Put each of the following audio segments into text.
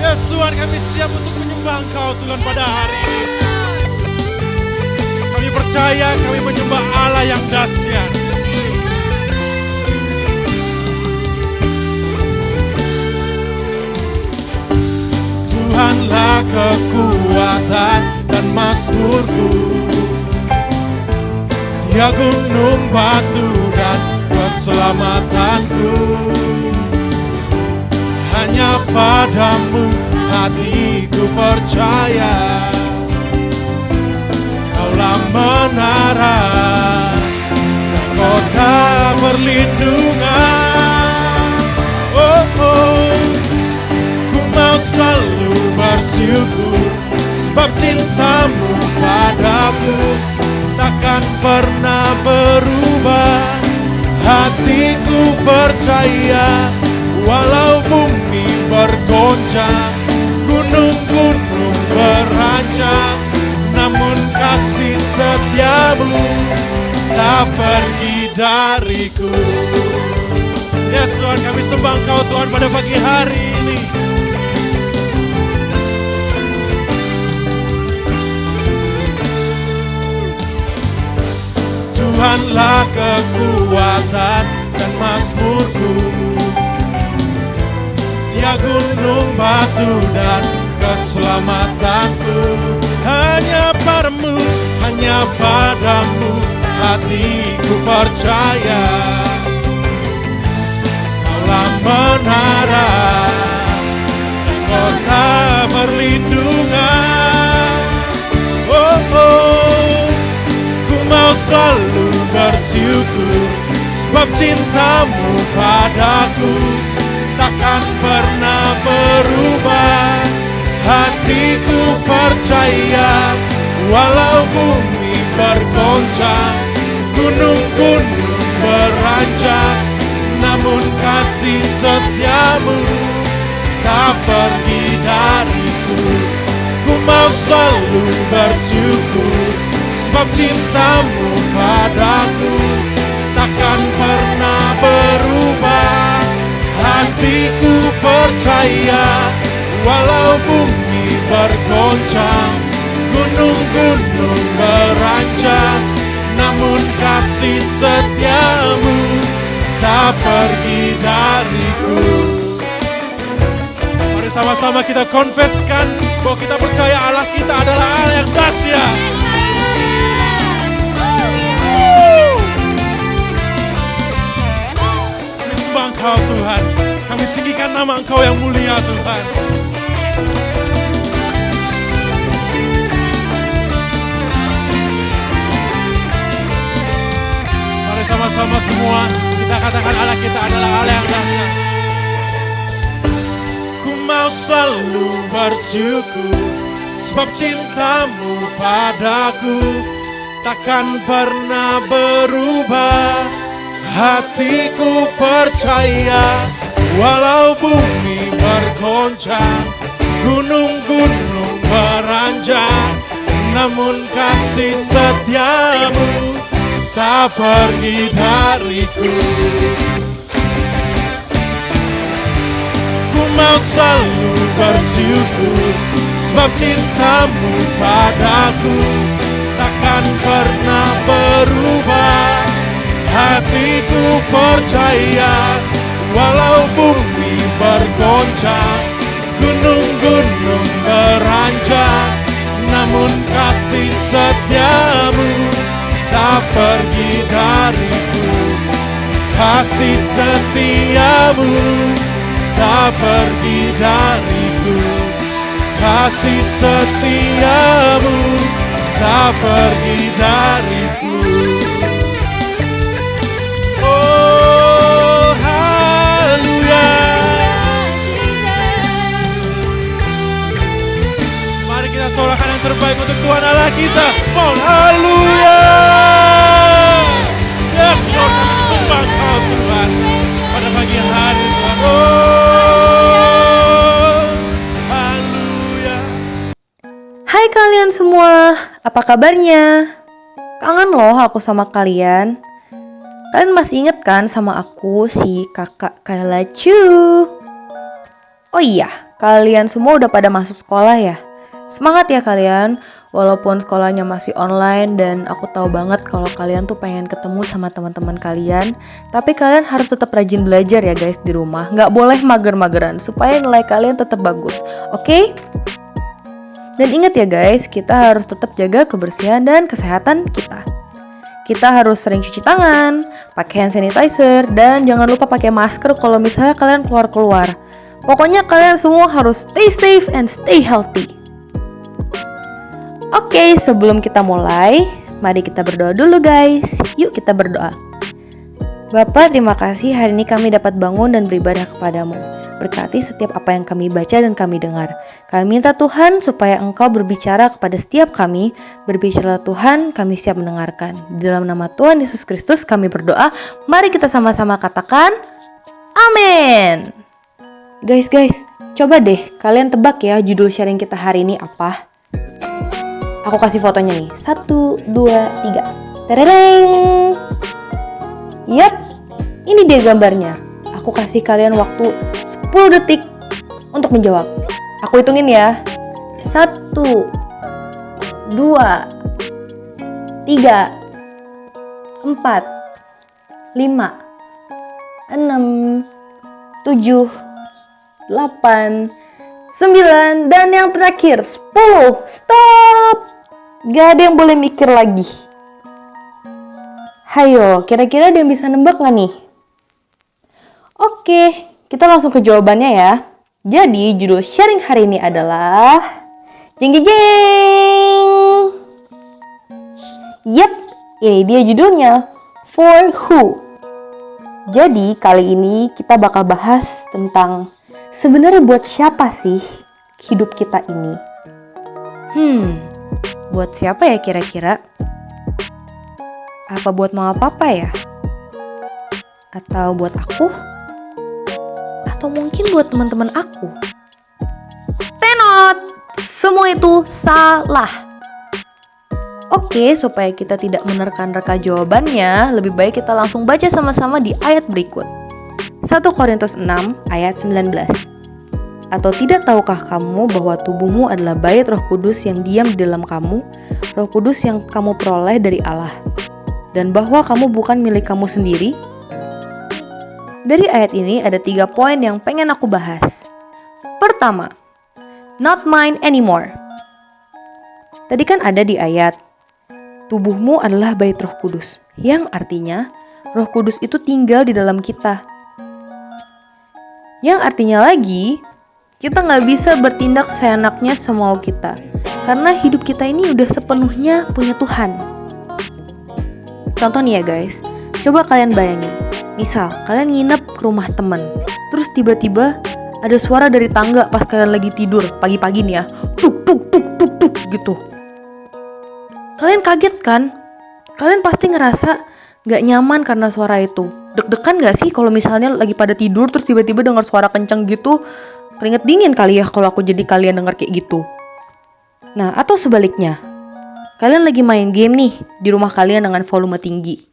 Yes Tuhan, kami siap untuk menyembah Engkau Tuhan pada hari ini. Kami percaya kami menyembah Allah yang dahsyat. Tuhanlah kekuatan dan mazmurku, Dia gunung batu dan keselamatanku. Hanya padamu hatiku percaya, Kaulah menara dan kota perlindungan. Oh, oh, ku mau selalu bersyukur, sebab cintamu padaku takkan pernah berubah. Hatiku percaya, walau bumi bergoncang, gunung-gunung beranjak, namun kasih setiamu tak pergi dariku. Yes Tuhan, kami sembah Engkau Tuhan pada pagi hari ini. Tuhanlah kekuatan dan mazmurku, Dia gunung batu dan keselamatanku. Hanya padamu hatiku percaya, Kaulah menara dan kota perlindungan. Oh, oh, ku mau selalu bersyukur, sebab cintamu padaku takkan pernah berubah. Hatiku percaya, walau bumi bergoncang, gunung-gunung beranjak, namun kasih setiamu tak pergi dariku. Ku mau selalu bersyukur, sebab cintamu padaku takkan pernah berubah. Hatiku percaya, walau bumi bergoncang, gunung-gunung beranjak, namun kasih setiamu tak pergi dariku. Mari sama-sama kita konfeskan bahwa kita percaya Allah kita adalah Allah yang dahsyat. Kami sembah Engkau Tuhan, kami tinggikan nama Engkau yang mulia Tuhan. Mari sama-sama semua kita katakan Allah kita adalah Allah yang dahsyat. Ku mau selalu bersyukur, sebab cintamu padaku takkan pernah berubah. Hatiku percaya, walau bumi bergoncang, gunung-gunung beranjak, namun kasih setiamu tak pergi dariku. Ku mau selalu bersyukur, sebab cintamu padaku takkan pernah berubah. Hatiku percaya, walau bumi bergoncang, gunung-gunung beranjak, namun kasih setiamu tak pergi dariku. Kasih setiamu tak pergi dariku. Kasih setiamu tak pergi dariku. Oh, haleluya. Mari kita sorakan yang terbaik untuk Tuhan Allah kita. Oh, haleluya. Yes, Lord, kami sembah Kau Tuhan pada pagi hari Tuhan. Oh, haleluya. Hai kalian semua, apa kabarnya? Kangen loh aku sama kalian. Kalian masih inget kan sama aku si kakak Kayla Chu? Oh iya, kalian semua udah pada masuk sekolah ya. Semangat ya kalian, walaupun sekolahnya masih online dan aku tahu banget kalau kalian tuh pengen ketemu sama teman-teman kalian. Tapi kalian harus tetap rajin belajar ya guys di rumah, nggak boleh mager-mageran supaya nilai kalian tetap bagus, oke? Dan ingat ya guys, kita harus tetap jaga kebersihan dan kesehatan kita. Kita harus sering cuci tangan, pakai hand sanitizer, dan jangan lupa pakai masker kalau misalnya kalian keluar-keluar. Pokoknya kalian semua harus stay safe and stay healthy. Oke, sebelum kita mulai, mari kita berdoa dulu guys. Yuk kita berdoa. Bapa, terima kasih hari ini kami dapat bangun dan beribadah kepadamu. Berkati setiap apa yang kami baca dan kami dengar. Kami minta Tuhan supaya Engkau berbicara kepada setiap kami. Berbicara Tuhan, kami siap mendengarkan. Di dalam nama Tuhan Yesus Kristus kami berdoa. Mari kita sama-sama katakan, amin. Guys, coba deh kalian tebak ya judul sharing kita hari ini apa? Aku kasih fotonya nih. 1, 2, 3. Terereng. Yap, ini dia gambarnya. Aku kasih kalian waktu 10 detik untuk menjawab. Aku hitungin ya. 1, 2, 3, 4, 5, 6, 7, 8, 9, dan yang terakhir 10. Stop. Gak ada yang boleh mikir lagi. Hayo, kira-kira ada yang bisa nembak gak nih? Oke, kita langsung ke jawabannya ya. Jadi judul sharing hari ini adalah jeng jeng jeng. Yap, ini dia judulnya, For Who. Jadi kali ini kita bakal bahas tentang sebenarnya buat siapa sih hidup kita ini? Buat siapa ya kira-kira? Apa buat mama papa ya? Atau buat aku? Atau mungkin buat teman-teman aku? Tenot! Semua itu salah. Oke, supaya kita tidak menerka-nerka jawabannya, lebih baik kita langsung baca sama-sama di ayat berikut. 1 Korintus 6 ayat 19. Atau tidak tahukah kamu bahwa tubuhmu adalah bait Roh Kudus yang diam di dalam kamu, Roh Kudus yang kamu peroleh dari Allah, dan bahwa kamu bukan milik kamu sendiri? Dari ayat ini ada 3 poin yang pengen aku bahas. Pertama, not mine anymore. Tadi kan ada di ayat, tubuhmu adalah bait Roh Kudus, yang artinya Roh Kudus itu tinggal di dalam kita. Yang artinya lagi, kita gak bisa bertindak seenaknya semau kita. Karena hidup kita ini udah sepenuhnya punya Tuhan. Contoh nih ya guys, coba kalian bayangin. Misal, kalian nginep ke rumah temen, terus tiba-tiba ada suara dari tangga pas kalian lagi tidur, pagi-pagi nih ya. Tuk tuk tuk tuk tuk gitu. Kalian kaget kan? Kalian pasti ngerasa gak nyaman karena suara itu. Deg-degan gak sih kalau misalnya lagi pada tidur terus tiba-tiba dengar suara kencang gitu? Keringet dingin kali ya kalau aku jadi kalian denger kayak gitu. Nah, atau sebaliknya. Kalian lagi main game nih di rumah kalian dengan volume tinggi.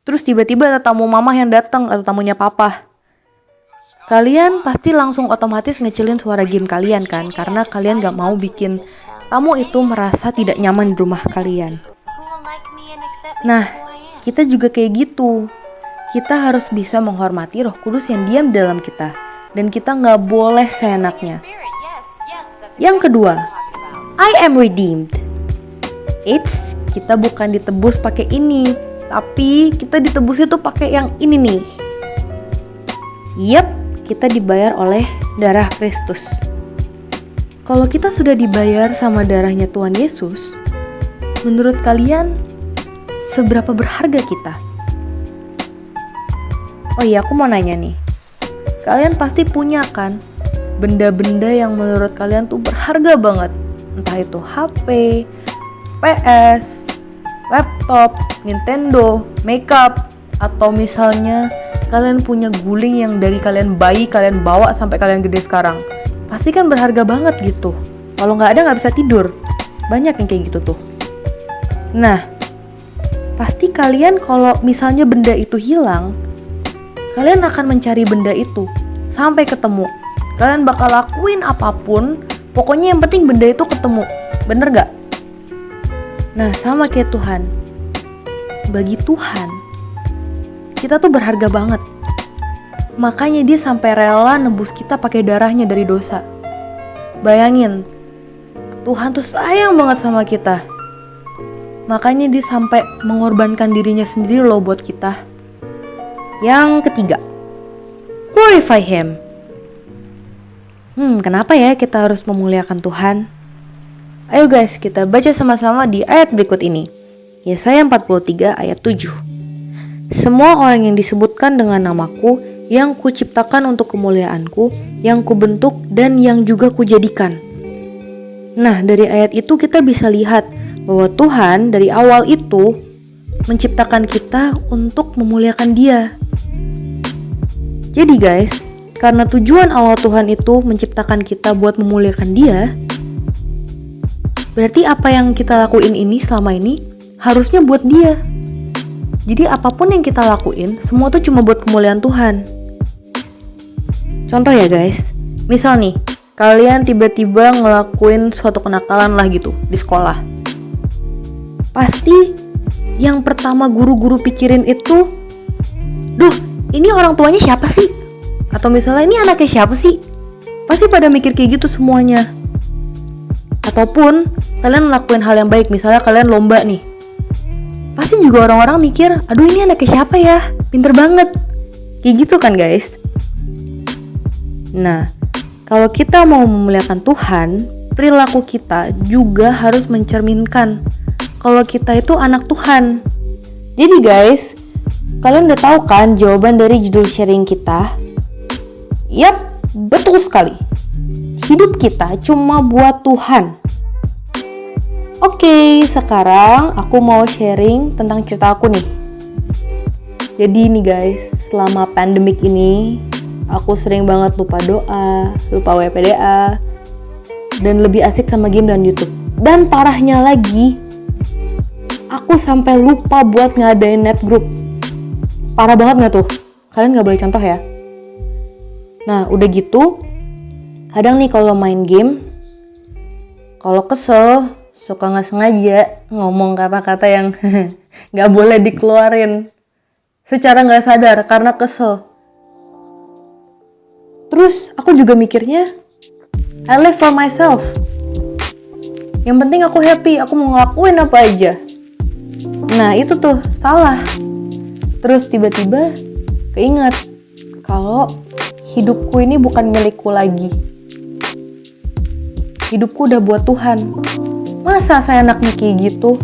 Terus tiba-tiba ada tamu mama yang datang atau tamunya papa. Kalian pasti langsung otomatis ngecilin suara game kalian kan? Karena kalian gak mau bikin tamu itu merasa tidak nyaman di rumah kalian. Nah, kita juga kayak gitu. Kita harus bisa menghormati Roh Kudus yang diam di dalam kita. Dan kita gak boleh seenaknya. Yang kedua, I am redeemed. Kita bukan ditebus pakai ini, tapi kita ditebusnya tuh pakai yang ini nih. Yap, kita dibayar oleh darah Kristus. Kalau kita sudah dibayar sama darahnya Tuhan Yesus, menurut kalian seberapa berharga kita? Oh iya, aku mau nanya nih. Kalian pasti punya kan benda-benda yang menurut kalian tuh berharga banget. Entah itu HP, PS, laptop, Nintendo, makeup, atau misalnya kalian punya guling yang dari kalian bayi kalian bawa sampai kalian gede sekarang. Pasti kan berharga banget gitu. Kalau nggak ada nggak bisa tidur. Banyak yang kayak gitu tuh. Nah, pasti kalian kalau misalnya benda itu hilang, kalian akan mencari benda itu sampai ketemu. Kalian bakal lakuin apapun, pokoknya yang penting benda itu ketemu. Bener gak? Nah, sama kayak Tuhan. Bagi Tuhan, kita tuh berharga banget. Makanya dia sampai rela nebus kita pakai darahnya dari dosa. Bayangin, Tuhan tuh sayang banget sama kita. Makanya dia sampai mengorbankan dirinya sendiri loh buat kita. Yang ketiga, glorify Him. Kenapa ya kita harus memuliakan Tuhan? Ayo guys, kita baca sama-sama di ayat berikut ini. Yesaya 43 ayat 7. Semua orang yang disebutkan dengan namaku, yang kuciptakan untuk kemuliaanku, yang kubentuk dan yang juga kujadikan. Nah, dari ayat itu kita bisa lihat bahwa Tuhan dari awal itu menciptakan kita untuk memuliakan Dia. Jadi guys, karena tujuan awal Tuhan itu menciptakan kita buat memuliakan Dia, berarti apa yang kita lakuin ini selama ini harusnya buat Dia. Jadi apapun yang kita lakuin, semua tuh cuma buat kemuliaan Tuhan. Contoh ya guys, misal nih, kalian tiba-tiba ngelakuin suatu kenakalan lah gitu di sekolah. Pasti yang pertama guru-guru pikirin itu, duh, ini orang tuanya siapa sih? Atau misalnya ini anaknya siapa sih? Pasti pada mikir kayak gitu semuanya. Ataupun kalian ngelakuin hal yang baik, misalnya kalian lomba nih. Pasti juga orang-orang mikir, aduh ini anaknya siapa ya? Pinter banget. Kayak gitu kan guys. Nah, kalau kita mau memuliakan Tuhan, perilaku kita juga harus mencerminkan kalau kita itu anak Tuhan. Jadi guys, kalian udah tahu kan jawaban dari judul sharing kita? Yap, betul sekali. Hidup kita cuma buat Tuhan. Oke, sekarang aku mau sharing tentang cerita aku nih. Jadi nih guys, selama pandemik ini, aku sering banget lupa doa, lupa WPDA, dan lebih asik sama game dan YouTube. Dan parahnya lagi, aku sampai lupa buat ngadain net group. Parah banget gak tuh? Kalian gak boleh contoh ya? Nah, udah gitu, kadang nih kalau main game, kalau kesel, suka gak sengaja ngomong kata-kata yang gak boleh dikeluarin secara gak sadar karena kesel. Terus aku juga mikirnya, I live for myself. Yang penting aku happy, aku mau ngelakuin apa aja. Nah itu tuh salah. Terus tiba-tiba keinget kalau hidupku ini bukan milikku lagi. Hidupku udah buat Tuhan. Masa saya enaknya kayak gitu?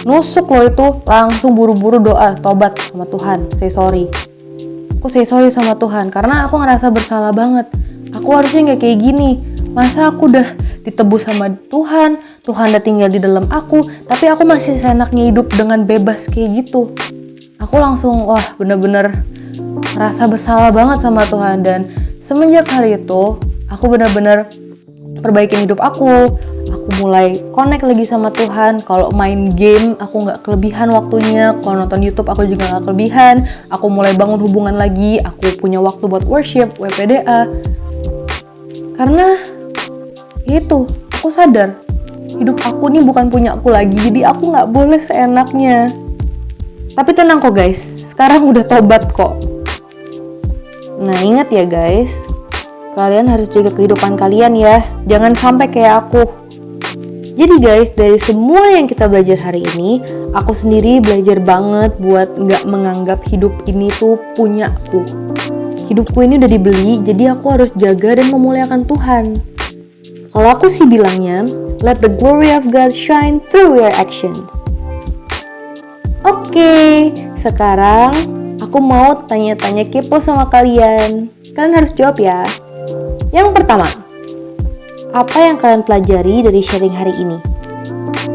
Nusuk loh itu, langsung buru-buru doa, tobat sama Tuhan, say sorry. Aku say sorry sama Tuhan, karena aku ngerasa bersalah banget. Aku harusnya gak kayak gini. Masa aku udah ditebus sama Tuhan, Tuhan udah tinggal di dalam aku, tapi aku masih seenaknya hidup dengan bebas kayak gitu. Aku langsung, wah bener-bener rasa bersalah banget sama Tuhan. Dan semenjak hari itu, aku bener-bener perbaikin hidup aku mulai connect lagi sama Tuhan. Kalau main game aku gak kelebihan waktunya, kalau nonton YouTube aku juga gak kelebihan. Aku mulai bangun hubungan lagi, aku punya waktu buat worship, WPDA. Karena itu, aku sadar hidup aku nih bukan punya aku lagi, jadi aku gak boleh seenaknya. Tapi tenang kok guys, sekarang udah tobat kok. Nah ingat ya guys, kalian harus jaga kehidupan kalian ya, jangan sampai kayak aku. Jadi guys, dari semua yang kita belajar hari ini, aku sendiri belajar banget buat gak menganggap hidup ini tuh punyaku. Hidupku ini udah dibeli, jadi aku harus jaga dan memuliakan Tuhan. Kalau aku sih bilangnya, let the glory of God shine through your actions. Oke, sekarang aku mau tanya-tanya kepo sama kalian. Kalian harus jawab ya. Yang pertama, apa yang kalian pelajari dari sharing hari ini?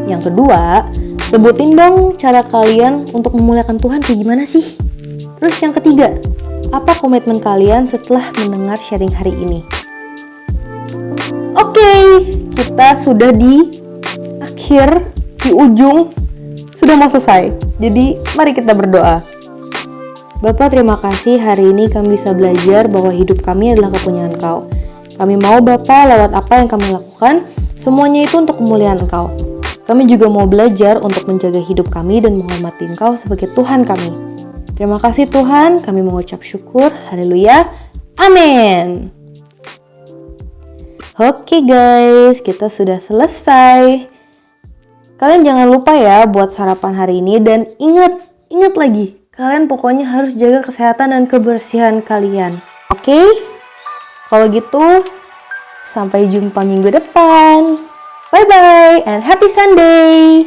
Yang kedua, sebutin dong cara kalian untuk memuliakan Tuhan kayak gimana sih? Terus yang ketiga, apa komitmen kalian setelah mendengar sharing hari ini? Oke, kita sudah di akhir, di ujung, sudah mau selesai. Jadi mari kita berdoa. Bapa, terima kasih hari ini kami bisa belajar bahwa hidup kami adalah kepunyaan Kau. Kami mau Bapa, lewat apa yang kami lakukan, semuanya itu untuk kemuliaan Engkau. Kami juga mau belajar untuk menjaga hidup kami dan menghormati Engkau sebagai Tuhan kami. Terima kasih Tuhan, kami mengucap syukur. Haleluya. Amin. Oke guys, kita sudah selesai. Kalian jangan lupa ya buat sarapan hari ini dan ingat lagi, kalian pokoknya harus jaga kesehatan dan kebersihan kalian. Oke? Kalau gitu, sampai jumpa minggu depan. Bye bye and happy Sunday.